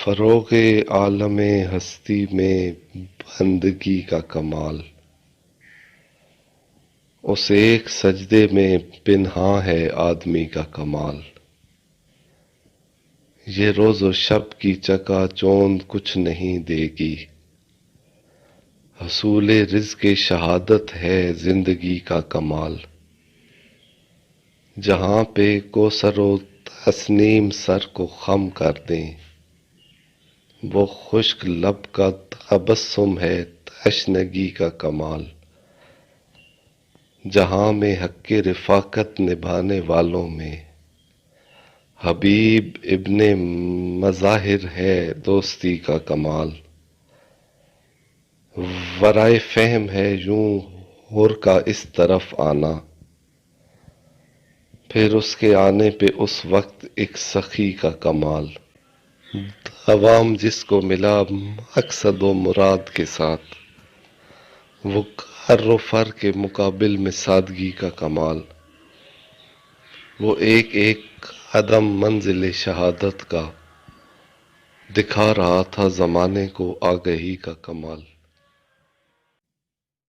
فروغ عالم ہستی میں بندگی کا کمال، اس ایک سجدے میں پنہاں ہے آدمی کا کمال۔ یہ روز و شب کی چکا چوند کچھ نہیں دے گی، حصول رزق شہادت ہے زندگی کا کمال۔ جہاں پہ کوثر و تسنیم سر کو خم کر دیں، وہ خشک لب کا تبسم ہے تشنگی کا کمال۔ جہاں میں حق رفاقت نبھانے والوں میں حبیب ابن مظاہر ہے دوستی کا کمال۔ ورائے فہم ہے یوں ہر کا اس طرف آنا، پھر اس کے آنے پہ اس وقت ایک سخی کا کمال۔ دوام جس کو ملا مقصد و مراد کے ساتھ، وہ کر و فر کے مقابل میں سادگی کا کمال۔ وہ ایک ایک قدم منزل شہادت کا، دکھا رہا تھا زمانے کو آگہی کا کمال۔